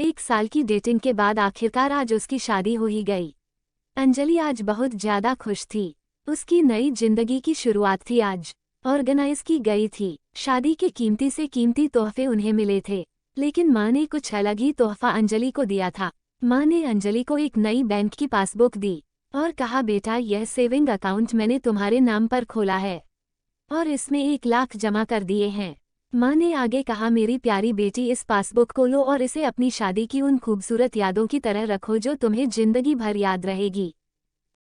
1 साल की डेटिंग के बाद आखिरकार आज उसकी शादी हो ही गई। अंजलि आज बहुत ज्यादा खुश थी। उसकी नई जिंदगी की शुरुआत थी आज। ऑर्गेनाइज की गई थी। शादी के कीमती से कीमती तोहफे उन्हें मिले थे। लेकिन माँ ने कुछ अलग ही तोहफा अंजलि को दिया था। माँ ने अंजलि को एक नई बैंक की पासबुक दी और कहा, बेटा यह सेविंग अकाउंट मैंने तुम्हारे नाम पर खोला है और इसमें 1 लाख जमा कर दिए हैं। माँ ने आगे कहा, मेरी प्यारी बेटी, इस पासबुक को लो और इसे अपनी शादी की उन खूबसूरत यादों की तरह रखो जो तुम्हें जिंदगी भर याद रहेगी।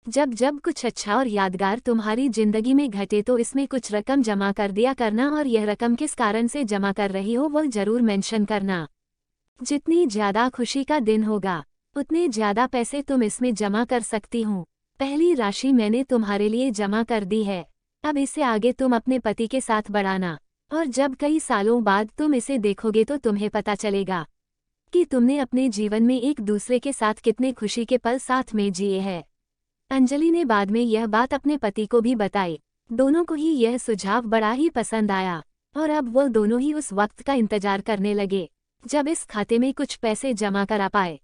जब जब कुछ अच्छा और यादगार तुम्हारी जिंदगी में घटे तो इसमें कुछ रकम जमा कर दिया करना और यह रकम किस कारण से जमा कर रही हो वो जरूर मेंशन करना। जितनी ज्यादा खुशी का दिन होगा उतने ज्यादा पैसे तुम इसमें जमा कर सकती हो। पहली राशि मैंने तुम्हारे लिए जमा कर दी है। अब इसे आगे तुम अपने पति के साथ बढ़ाना और जब कई सालों बाद तुम इसे देखोगे तो तुम्हें पता चलेगा कि तुमने अपने जीवन में एक दूसरे के साथ कितने खुशी के पल साथ में जिए हैं। अंजलि ने बाद में यह बात अपने पति को भी बताई। दोनों को ही यह सुझाव बड़ा ही पसंद आया और अब वो दोनों ही उस वक्त का इंतजार करने लगे जब इस खाते में कुछ पैसे जमा करा पाए।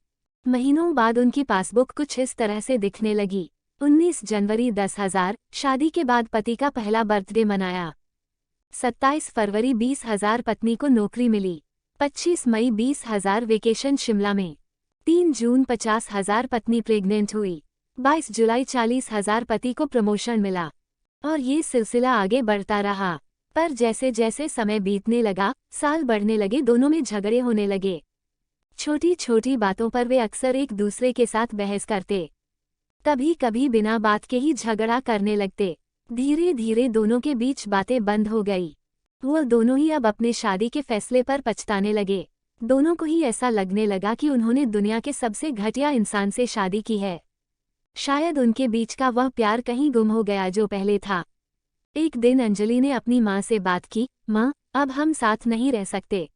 महीनों बाद उनकी पासबुक कुछ इस तरह से दिखने लगी। 19 जनवरी 10,000 शादी के बाद पति का पहला बर्थडे मनाया। 27 फरवरी 20,000 पत्नी को नौकरी मिली। 25 मई 20,000 वेकेशन शिमला में। 3 जून 50,000 पत्नी प्रेग्नेंट हुई। 22 जुलाई 40,000 पति को प्रमोशन मिला और ये सिलसिला आगे बढ़ता रहा। पर जैसे जैसे समय बीतने लगा, साल बढ़ने लगे, दोनों में झगड़े होने लगे। छोटी छोटी बातों पर वे अक्सर एक दूसरे के साथ बहस करते। कभी कभी बिना बात के ही झगड़ा करने लगते। धीरे धीरे दोनों के बीच बातें बंद हो गई। वो दोनों ही अब अपने शादी के फैसले पर पछताने लगे। दोनों को ही ऐसा लगने लगा कि उन्होंने दुनिया के सबसे घटिया इंसान से शादी की है। शायद उनके बीच का वह प्यार कहीं गुम हो गया जो पहले था। एक दिन अंजलि ने अपनी माँ से बात की, माँ, अब हम साथ नहीं रह सकते।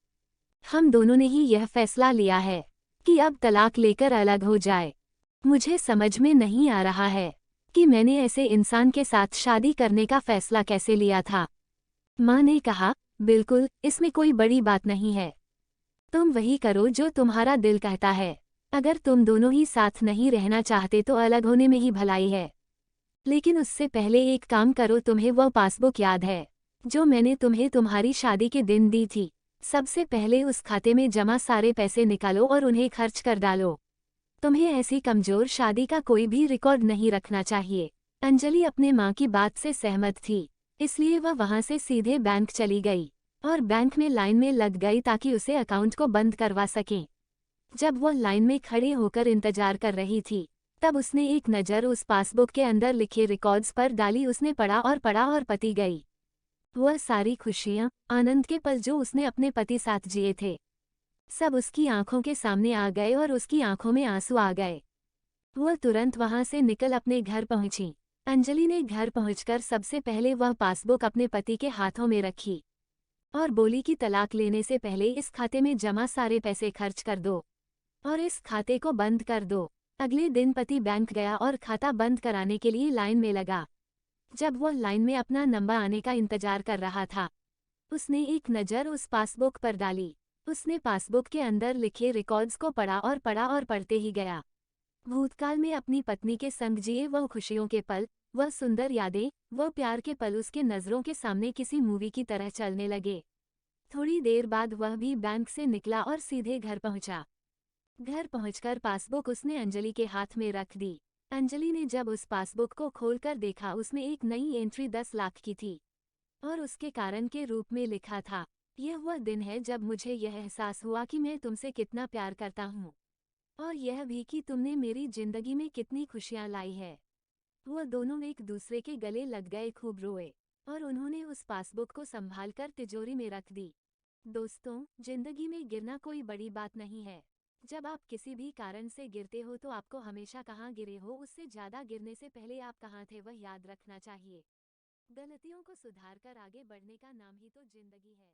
हम दोनों ने ही यह फैसला लिया है कि अब तलाक लेकर अलग हो जाए। मुझे समझ में नहीं आ रहा है कि मैंने ऐसे इंसान के साथ शादी करने का फैसला कैसे लिया था। माँ ने कहा, बिल्कुल, इसमें कोई बड़ी बात नहीं है। तुम वही करो जो तुम्हारा दिल कहता है। अगर तुम दोनों ही साथ नहीं रहना चाहते तो अलग होने में ही भलाई है। लेकिन उससे पहले एक काम करो, तुम्हें वह पासबुक याद है जो मैंने तुम्हें तुम्हारी शादी के दिन दी थी? सबसे पहले उस खाते में जमा सारे पैसे निकालो और उन्हें खर्च कर डालो। तुम्हें ऐसी कमजोर शादी का कोई भी रिकॉर्ड नहीं रखना चाहिए। अंजलि अपने माँ की बात से सहमत थी, इसलिए वह वहाँ से सीधे बैंक चली गई और बैंक में लाइन में लग गई ताकि उसे अकाउंट को बंद करवा सकें। जब वह लाइन में खड़े होकर इंतजार कर रही थी, तब उसने एक नज़र उस पासबुक के अंदर लिखे रिकॉर्ड्स पर डाली। उसने पढ़ा और पति गई। वह सारी खुशियाँ, आनंद के पल जो उसने अपने पति साथ जिए थे, सब उसकी आंखों के सामने आ गए और उसकी आंखों में आंसू आ गए। वह तुरंत वहां से निकल अपने घर पहुंची। अंजलि ने घर पहुंचकर सबसे पहले वह पासबुक अपने पति के हाथों में रखी और बोली कि तलाक लेने से पहले इस खाते में जमा सारे पैसे खर्च कर दो और इस खाते को बंद कर दो। अगले दिन पति बैंक गया और खाता बंद कराने के लिए लाइन में लगा। जब वह लाइन में अपना नंबर आने का इंतजार कर रहा था, उसने एक नज़र उस पासबुक पर डाली। उसने पासबुक के अंदर लिखे रिकॉर्ड्स को पढ़ा और पढ़ते ही गया। भूतकाल में अपनी पत्नी के संग जिए वह खुशियों के पल, वह सुंदर यादें, वह प्यार के पल उसके नज़रों के सामने किसी मूवी की तरह चलने लगे। थोड़ी देर बाद वह भी बैंक से निकला और सीधे घर पहुंचा। घर पहुंचकर पासबुक उसने अंजलि के हाथ में रख दी। अंजलि ने जब उस पासबुक को खोलकर देखा, उसमें एक नई एंट्री 10 लाख की थी और उसके कारण के रूप में लिखा था, यह वह दिन है जब मुझे यह एहसास हुआ कि मैं तुमसे कितना प्यार करता हूँ और यह भी कि तुमने मेरी जिंदगी में कितनी खुशियाँ लाई है। वह दोनों एक दूसरे के गले लग गए, खूब रोए और उन्होंने उस पासबुक को संभालकर तिजोरी में रख दी। दोस्तों, जिंदगी में गिरना कोई बड़ी बात नहीं है। जब आप किसी भी कारण से गिरते हो तो आपको हमेशा कहाँ गिरे हो उससे ज़्यादा गिरने से पहले आप कहाँ थे वह याद रखना चाहिए। गलतियों को सुधार कर आगे बढ़ने का नाम ही तो जिंदगी है।